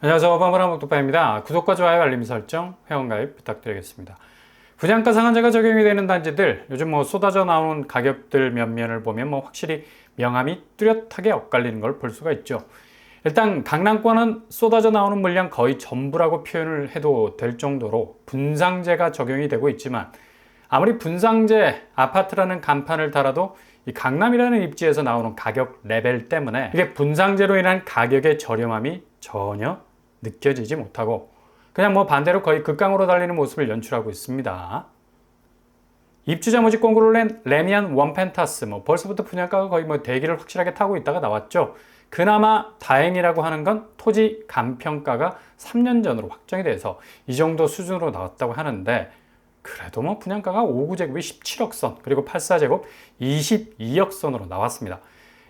안녕하세요. 방문한목도파입니다. 구독과 좋아요, 알림 설정, 회원가입 부탁드리겠습니다. 분양가 상한제가 적용이 되는 단지들, 요즘 쏟아져 나오는 가격들 면면을 보면 확실히 명암이 뚜렷하게 엇갈리는 걸 볼 수가 있죠. 일단 강남권은 쏟아져 나오는 물량 거의 전부라고 표현을 해도 될 정도로 분상제가 적용이 되고 있지만, 아무리 분상제 아파트라는 간판을 달아도 이 강남이라는 입지에서 나오는 가격 레벨 때문에 이게 분상제로 인한 가격의 저렴함이 전혀 느껴지지 못하고 그냥 반대로 거의 극강으로 달리는 모습을 연출하고 있습니다. 입주자 모집 공고를 낸 레미안 원펜타스, 벌써부터 분양가가 거의 대기를 확실하게 타고 있다가 나왔죠. 그나마 다행이라고 하는 건 토지 감평가가 3년 전으로 확정이 돼서 이 정도 수준으로 나왔다고 하는데, 그래도 분양가가 5구제곱이 17억 선, 그리고 84제곱 22억 선으로 나왔습니다.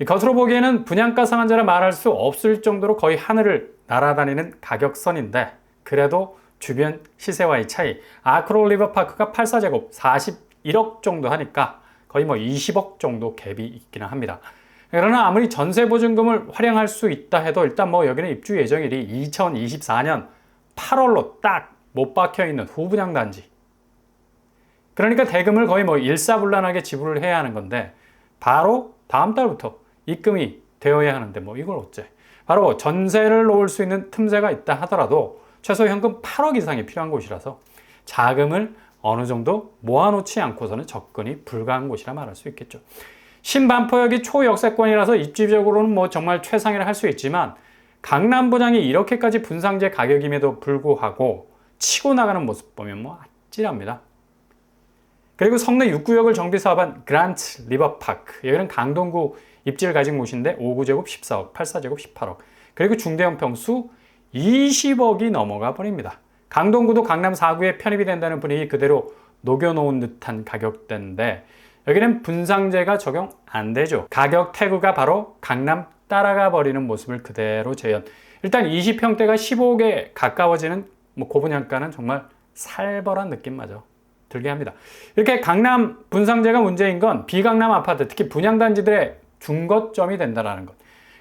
겉으로 보기에는 분양가 상한제라 말할 수 없을 정도로 거의 하늘을 날아다니는 가격선인데, 그래도 주변 시세와의 차이, 아크로 리버파크가 84제곱 41억 정도 하니까 거의 20억 정도 갭이 있기는 합니다. 그러나 아무리 전세보증금을 활용할 수 있다 해도 일단 여기는 입주 예정일이 2024년 8월로 딱 못 박혀 있는 후분양 단지. 그러니까 대금을 거의 일사불란하게 지불을 해야 하는 건데, 바로 다음 달부터 입금이 되어야 하는데 이걸 어째. 바로 전세를 놓을 수 있는 틈새가 있다 하더라도 최소 현금 8억 이상이 필요한 곳이라서 자금을 어느 정도 모아놓지 않고서는 접근이 불가한 곳이라 말할 수 있겠죠. 신반포역이 초역세권이라서 입지적으로는 정말 최상위를 할 수 있지만, 강남 분양이 이렇게까지 분상제 가격임에도 불구하고 치고 나가는 모습 보면 아찔합니다. 그리고 성내 6구역을 정비사업한 그란트 리버파크, 여기는 강동구 입지를 가진 곳인데 5구제곱 14억, 84제곱 18억, 그리고 중대형 평수 20억이 넘어가 버립니다. 강동구도 강남 4구에 편입이 된다는 분위기 그대로 녹여놓은 듯한 가격대인데, 여기는 분상제가 적용 안 되죠. 가격 태그가 바로 강남 따라가 버리는 모습을 그대로 재현. 일단 20평대가 15억에 가까워지는 고분양가는 정말 살벌한 느낌마저 들게 합니다. 이렇게 강남 분상제가 문제인 건 비강남 아파트, 특히 분양단지들의 중거점이 된다는 것.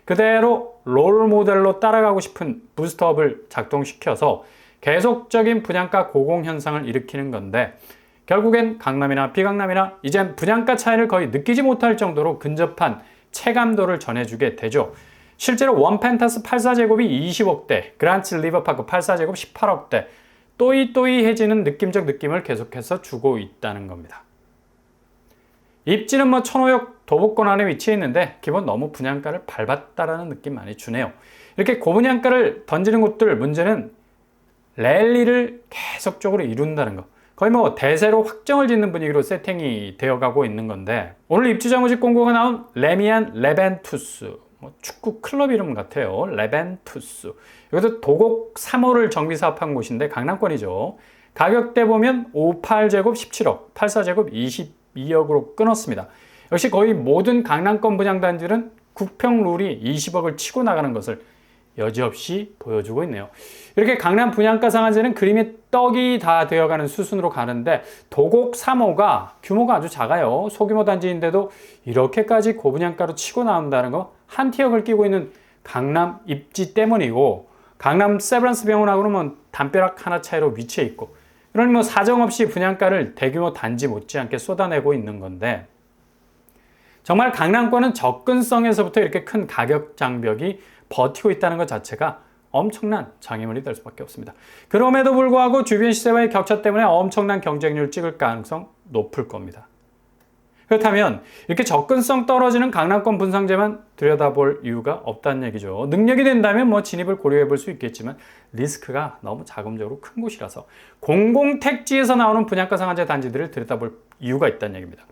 그대로 롤 모델로 따라가고 싶은 부스트업을 작동시켜서 계속적인 분양가 고공 현상을 일으키는 건데, 결국엔 강남이나 비강남이나 이젠 분양가 차이를 거의 느끼지 못할 정도로 근접한 체감도를 전해주게 되죠. 실제로 원펜타스 84제곱이 20억대, 그란트 리버파크 84제곱 18억대, 또이또이해지는 느낌적 느낌을 계속해서 주고 있다는 겁니다. 입지는 천호역 도보권 안에 위치해 있는데 기본 너무 분양가를 밟았다라는 느낌 많이 주네요. 이렇게 고분양가를 던지는 곳들 문제는 랠리를 계속적으로 이룬다는 거. 거의 대세로 확정을 짓는 분위기로 세팅이 되어가고 있는 건데, 오늘 입주자 모집 공고가 나온 레미안 레벤투스, 축구 클럽 이름 같아요. 레벤투스. 이것도 도곡 3호를 정비사업한 곳인데 강남권이죠. 가격대 보면 58제곱 17억, 84제곱 22억으로 끊었습니다. 역시 거의 모든 강남권 분양단지는 국평 룰이 20억을 치고 나가는 것을 여지없이 보여주고 있네요. 이렇게 강남 분양가 상한제는 그림의 떡이 다 되어가는 수순으로 가는데, 도곡 3호가 규모가 아주 작아요. 소규모 단지인데도 이렇게까지 고분양가로 치고 나온다는 거 한 티역을 끼고 있는 강남 입지 때문이고, 강남 세브란스 병원하고는 담벼락 하나 차이로 위치해 있고, 그러니 사정없이 분양가를 대규모 단지 못지않게 쏟아내고 있는 건데, 정말 강남권은 접근성에서부터 이렇게 큰 가격 장벽이 버티고 있다는 것 자체가 엄청난 장애물이 될 수밖에 없습니다. 그럼에도 불구하고 주변 시세와의 격차 때문에 엄청난 경쟁률 찍을 가능성 높을 겁니다. 그렇다면 이렇게 접근성 떨어지는 강남권 분상제만 들여다볼 이유가 없다는 얘기죠. 능력이 된다면 진입을 고려해 볼 수 있겠지만 리스크가 너무 자금적으로 큰 곳이라서 공공택지에서 나오는 분양가 상한제 단지들을 들여다볼 이유가 있다는 얘기입니다.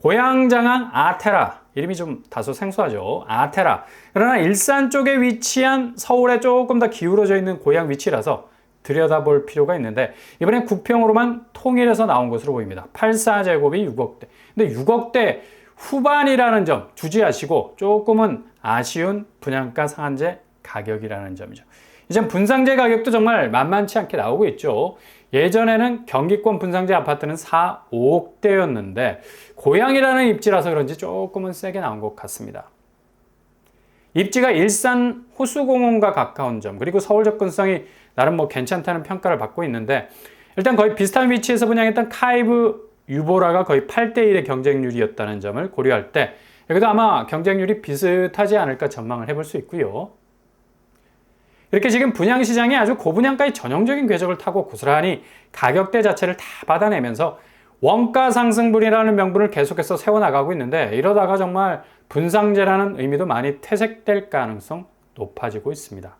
고양장항 아테라, 이름이 좀 다소 생소하죠. 아테라. 그러나 일산 쪽에 위치한 서울에 조금 더 기울어져 있는 고양 위치라서 들여다볼 필요가 있는데, 이번엔 국평으로만 통일해서 나온 것으로 보입니다. 84제곱이 6억대. 근데 6억대 후반이라는 점 주지하시고 조금은 아쉬운 분양가 상한제 가격이라는 점이죠. 이젠 분상제 가격도 정말 만만치 않게 나오고 있죠. 예전에는 경기권 분상제 아파트는 4, 5억대였는데 고양이라는 입지라서 그런지 조금은 세게 나온 것 같습니다. 입지가 일산 호수공원과 가까운 점, 그리고 서울 접근성이 나름 뭐 괜찮다는 평가를 받고 있는데, 일단 거의 비슷한 위치에서 분양했던 카이브 유보라가 거의 8대1의 경쟁률이었다는 점을 고려할 때 여기도 아마 경쟁률이 비슷하지 않을까 전망을 해볼 수 있고요. 이렇게 지금 분양시장이 아주 고분양가의 전형적인 궤적을 타고 고스란히 가격대 자체를 다 받아내면서 원가 상승분이라는 명분을 계속해서 세워나가고 있는데, 이러다가 정말 분상제라는 의미도 많이 퇴색될 가능성 높아지고 있습니다.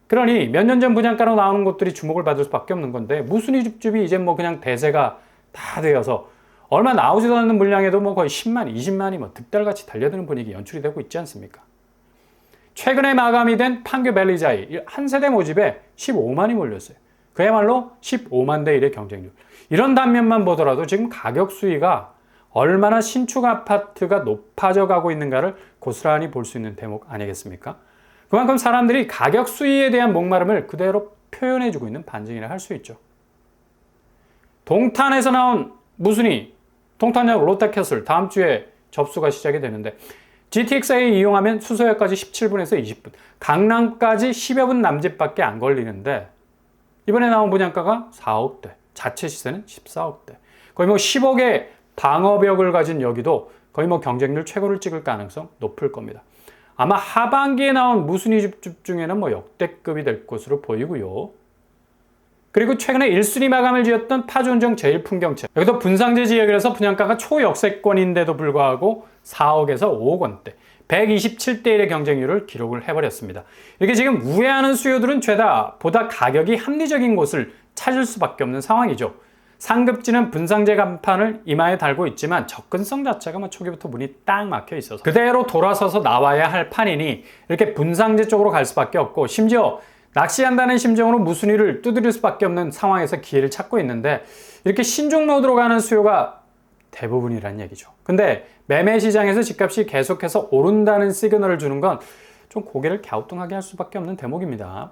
그러니 몇 년 전 분양가로 나오는 곳들이 주목을 받을 수밖에 없는 건데, 무순위 줍줍이 이제 뭐 그냥 대세가 다 되어서 얼마 나오지도 않는 물량에도 뭐 거의 10만, 20만이 뭐 득달같이 달려드는 분위기 연출이 되고 있지 않습니까? 최근에 마감이 된 판교 벨리자이 한 세대 모집에 15만이 몰렸어요. 그야말로 15만 대 1의 경쟁률. 이런 단면만 보더라도 지금 가격 수위가 얼마나 신축 아파트가 높아져 가고 있는가를 고스란히 볼 수 있는 대목 아니겠습니까? 그만큼 사람들이 가격 수위에 대한 목마름을 그대로 표현해주고 있는 반증이라 할 수 있죠. 동탄에서 나온 무순위, 동탄역 롯데캐슬 다음 주에 접수가 시작이 되는데, GTX-A 이용하면 수서역까지 17분에서 20분, 강남까지 10여 분 남짓밖에 안 걸리는데, 이번에 나온 분양가가 4억대, 자체 시세는 14억대. 거의 뭐 10억의 방어벽을 가진 여기도 거의 뭐 경쟁률 최고를 찍을 가능성 높을 겁니다. 아마 하반기에 나온 무순위 줍줍 중에는 뭐 역대급이 될 것으로 보이고요. 그리고 최근에 1순위 마감을 지었던 파주운정 제1풍경채, 여기도 분상제 지역이라서 분양가가 초역세권인데도 불구하고 4억에서 5억 원대, 127대1의 경쟁률을 기록을 해버렸습니다. 이렇게 지금 우회하는 수요들은 죄다 보다 가격이 합리적인 곳을 찾을 수밖에 없는 상황이죠. 상급지는 분상제 간판을 이마에 달고 있지만 접근성 자체가 뭐 초기부터 문이 딱 막혀 있어서 그대로 돌아서서 나와야 할 판이니 이렇게 분상제 쪽으로 갈 수밖에 없고, 심지어 낚시한다는 심정으로 무순위를 두드릴 수밖에 없는 상황에서 기회를 찾고 있는데, 이렇게 신중 모드로 가는 수요가 대부분이란 얘기죠. 근데 매매 시장에서 집값이 계속해서 오른다는 시그널을 주는 건 좀 고개를 갸우뚱하게 할 수밖에 없는 대목입니다.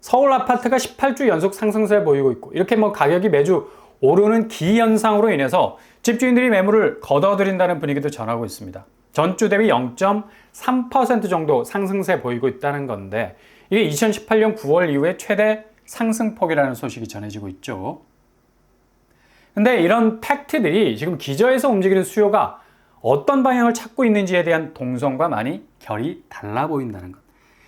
서울 아파트가 18주 연속 상승세 보이고 있고, 이렇게 뭐 가격이 매주 오르는 기현상으로 인해서 집주인들이 매물을 걷어들인다는 분위기도 전하고 있습니다. 전주 대비 0.3% 정도 상승세 보이고 있다는 건데, 이게 2018년 9월 이후에 최대 상승폭이라는 소식이 전해지고 있죠. 근데 이런 팩트들이 지금 기저에서 움직이는 수요가 어떤 방향을 찾고 있는지에 대한 동선과 많이 결이 달라 보인다는 것.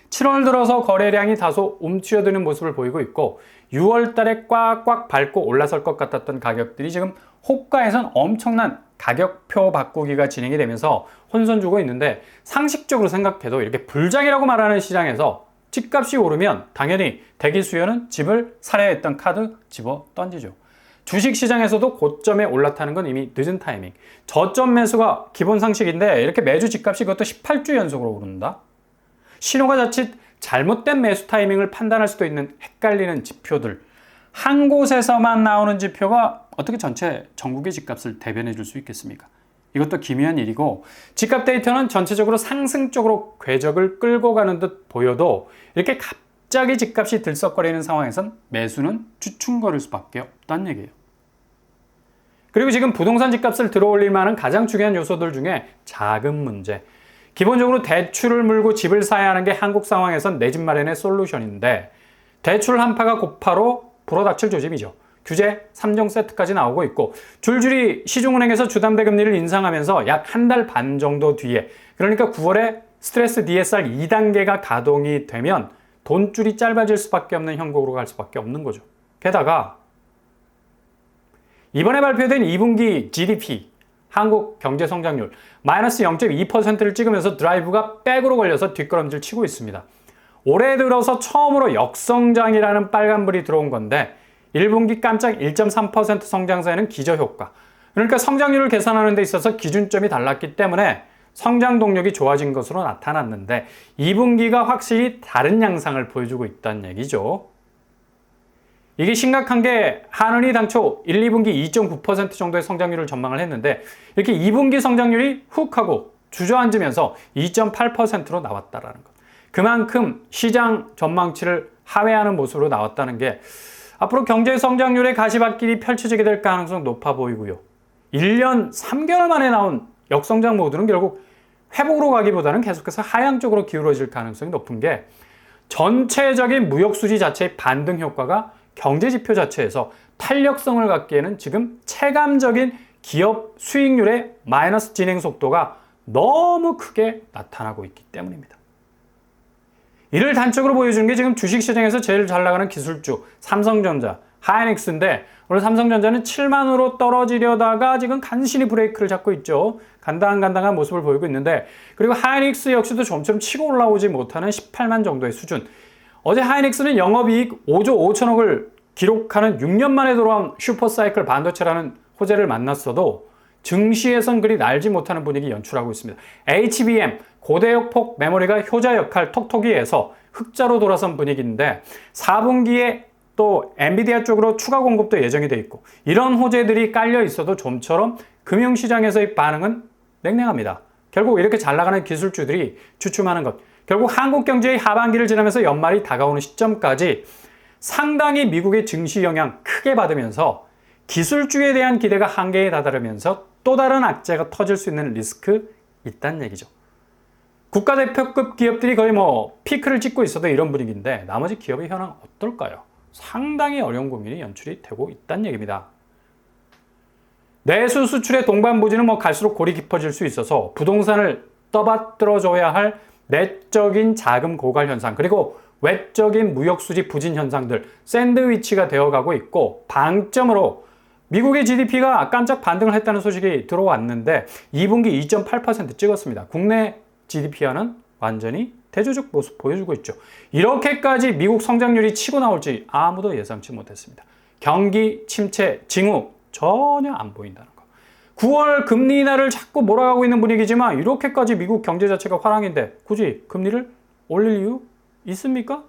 7월 들어서 거래량이 다소 움츠러드는 모습을 보이고 있고, 6월 달에 꽉꽉 밟고 올라설 것 같았던 가격들이 지금 호가에선 엄청난 가격표 바꾸기가 진행이 되면서 혼선 주고 있는데, 상식적으로 생각해도 이렇게 불장이라고 말하는 시장에서 집값이 오르면 당연히 대기 수요는 집을 사려 했던 카드 집어 던지죠. 주식시장에서도 고점에 올라타는 건 이미 늦은 타이밍. 저점 매수가 기본 상식인데, 이렇게 매주 집값이 그것도 18주 연속으로 오른다? 신호가 자칫 잘못된 매수 타이밍을 판단할 수도 있는 헷갈리는 지표들. 한 곳에서만 나오는 지표가 어떻게 전체 전국의 집값을 대변해 줄 수 있겠습니까? 이것도 기묘한 일이고, 집값 데이터는 전체적으로 상승 쪽으로 궤적을 끌고 가는 듯 보여도 이렇게 갑자기 집값이 들썩거리는 상황에선 매수는 주춤거릴 수밖에 없다는 얘기예요. 그리고 지금 부동산 집값을 들어올릴 만한 가장 중요한 요소들 중에 자금 문제. 기본적으로 대출을 물고 집을 사야 하는 게 한국 상황에선 내 집 마련의 솔루션인데, 대출 한파가 고파로 불어닥칠 조짐이죠. 규제 3종 세트까지 나오고 있고, 줄줄이 시중은행에서 주담대 금리를 인상하면서 약 한 달 반 정도 뒤에, 그러니까 9월에 스트레스 DSR 2단계가 가동이 되면 돈줄이 짧아질 수밖에 없는 형국으로 갈 수밖에 없는 거죠. 게다가 이번에 발표된 2분기 GDP, 한국 경제 성장률 마이너스 0.2%를 찍으면서 드라이브가 백으로 걸려서 뒷걸음질 치고 있습니다. 올해 들어서 처음으로 역성장이라는 빨간불이 들어온 건데, 1분기 깜짝 1.3% 성장세는 기저효과. 그러니까 성장률을 계산하는 데 있어서 기준점이 달랐기 때문에 성장 동력이 좋아진 것으로 나타났는데, 2분기가 확실히 다른 양상을 보여주고 있다는 얘기죠. 이게 심각한 게, 한은이 당초 1, 2분기 2.9% 정도의 성장률을 전망을 했는데, 이렇게 2분기 성장률이 훅 하고 주저앉으면서 2.8%로 나왔다라는 것. 그만큼 시장 전망치를 하회하는 모습으로 나왔다는 게 앞으로 경제 성장률의 가시밭길이 펼쳐지게 될 가능성 높아 보이고요. 1년 3개월 만에 나온 역성장 모드는 결국 회복으로 가기보다는 계속해서 하향 쪽으로 기울어질 가능성이 높은 게 전체적인 무역 수지 자체의 반등 효과가 경제 지표 자체에서 탄력성을 갖기에는 지금 체감적인 기업 수익률의 마이너스 진행 속도가 너무 크게 나타나고 있기 때문입니다. 이를 단적으로 보여주는 게 지금 주식시장에서 제일 잘 나가는 기술주 삼성전자, 하이닉스인데 오늘 삼성전자는 7만으로 떨어지려다가 지금 간신히 브레이크를 잡고 있죠. 간당간당한 모습을 보이고 있는데, 그리고 하이닉스 역시도 좀처럼 치고 올라오지 못하는 18만 정도의 수준. 어제 하이닉스는 영업이익 5조 5천억을 기록하는 6년 만에 돌아온 슈퍼사이클 반도체라는 호재를 만났어도 증시에선 그리 날지 못하는 분위기 연출하고 있습니다. HBM, 고대역폭 메모리가 효자 역할 톡톡이에서 흑자로 돌아선 분위기인데 4분기에 또 엔비디아 쪽으로 추가 공급도 예정이 돼 있고, 이런 호재들이 깔려 있어도 좀처럼 금융시장에서의 반응은 냉랭합니다. 결국 이렇게 잘 나가는 기술주들이 주춤하는 것, 결국 한국 경제의 하반기를 지나면서 연말이 다가오는 시점까지 상당히 미국의 증시 영향 크게 받으면서 기술주에 대한 기대가 한계에 다다르면서 또 다른 악재가 터질 수 있는 리스크 있다는 얘기죠. 국가대표급 기업들이 거의 피크를 찍고 있어도 이런 분위기인데 나머지 기업의 현황 어떨까요? 상당히 어려운 고민이 연출이 되고 있다는 얘기입니다. 내수 수출의 동반부지는 갈수록 골이 깊어질 수 있어서 부동산을 떠받들어줘야 할 내적인 자금 고갈 현상, 그리고 외적인 무역수지 부진 현상들 샌드위치가 되어가고 있고, 방점으로 미국의 GDP가 깜짝 반등을 했다는 소식이 들어왔는데 2분기 2.8% 찍었습니다. 국내 GDP와는 완전히 대조적 모습 보여주고 있죠. 이렇게까지 미국 성장률이 치고 나올지 아무도 예상치 못했습니다. 경기 침체 징후 전혀 안 보인다는 거. 9월 금리 인하를 자꾸 몰아가고 있는 분위기지만 이렇게까지 미국 경제 자체가 화랑인데 굳이 금리를 올릴 이유 있습니까?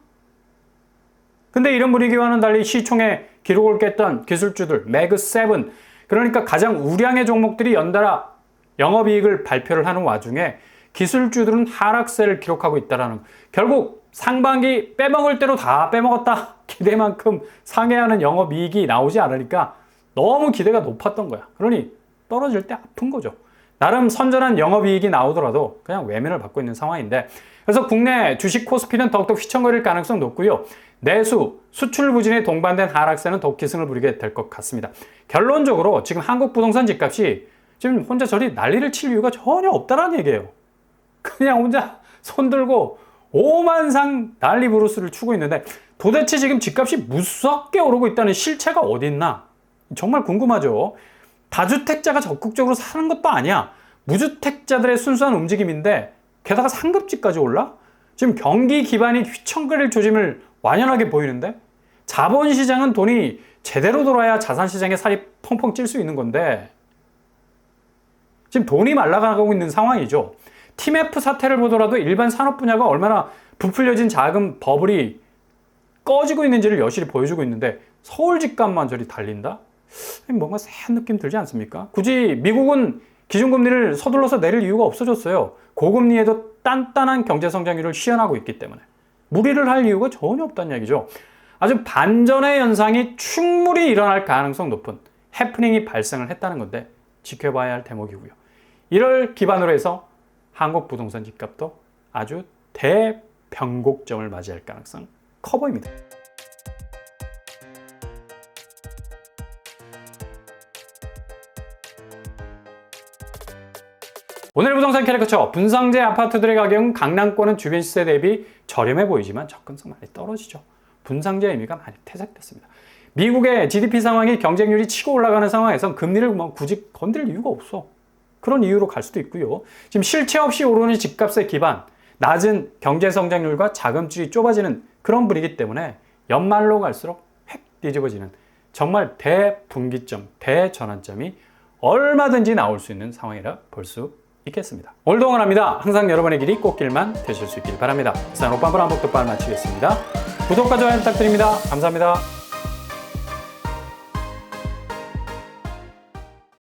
근데 이런 분위기와는 달리 시총의 기록을 깼던 기술주들, 매그7, 그러니까 가장 우량의 종목들이 연달아 영업이익을 발표를 하는 와중에 기술주들은 하락세를 기록하고 있다는 거. 결국 상반기 빼먹을 대로 다 빼먹었다. 기대만큼 상회하는 영업이익이 나오지 않으니까 너무 기대가 높았던 거야. 그러니 떨어질 때 아픈 거죠. 나름 선전한 영업이익이 나오더라도 그냥 외면을 받고 있는 상황인데, 그래서 국내 주식 코스피는 더욱더 휘청거릴 가능성 높고요. 내수, 수출 부진에 동반된 하락세는 더욱 기승을 부리게 될 것 같습니다. 결론적으로 지금 한국 부동산 집값이 지금 혼자 저리 난리를 칠 이유가 전혀 없다는 얘기예요. 그냥 혼자 손들고 오만상 난리 부르스를 추고 있는데 도대체 지금 집값이 무섭게 오르고 있다는 실체가 어디 있나? 정말 궁금하죠. 다주택자가 적극적으로 사는 것도 아니야. 무주택자들의 순수한 움직임인데 게다가 상급지까지 올라? 지금 경기 기반이 휘청거릴 조짐을 완연하게 보이는데, 자본시장은 돈이 제대로 돌아야 자산시장에 살이 펑펑 찔 수 있는 건데 지금 돈이 말라가고 있는 상황이죠. TMF 사태를 보더라도 일반 산업 분야가 얼마나 부풀려진 자금 버블이 꺼지고 있는지를 여실히 보여주고 있는데 서울 집값만 저리 달린다? 뭔가 새한 느낌 들지 않습니까? 굳이 미국은 기준금리를 서둘러서 내릴 이유가 없어졌어요. 고금리에도 단단한 경제성장률을 시현하고 있기 때문에 무리를 할 이유가 전혀 없다는 얘기죠. 아주 반전의 현상이 충분히 일어날 가능성 높은 해프닝이 발생을 했다는 건데 지켜봐야 할 대목이고요. 이를 기반으로 해서 한국 부동산 집값도 아주 대변곡점을 맞이할 가능성 커 보입니다. 오늘 부동산 캐리커처, 분상제 아파트들의 가격은 강남권은 주변 시세 대비 저렴해 보이지만 접근성 많이 떨어지죠. 분상제의 의미가 많이 퇴색됐습니다. 미국의 GDP 상황이 경쟁률이 치고 올라가는 상황에선 금리를 굳이 건들 이유가 없어. 그런 이유로 갈 수도 있고요. 지금 실체 없이 오르는 집값의 기반, 낮은 경제 성장률과 자금줄이 좁아지는 그런 분위기 때문에 연말로 갈수록 획 뒤집어지는 정말 대분기점, 대전환점이 얼마든지 나올 수 있는 상황이라 볼 수 있겠습니다. 오늘도 응원합니다. 항상 여러분의 길이 꽃길만 되실 수 있길 바랍니다. 이상 오빠한번 한복독발 마치겠습니다. 구독과 좋아요 부탁드립니다. 감사합니다.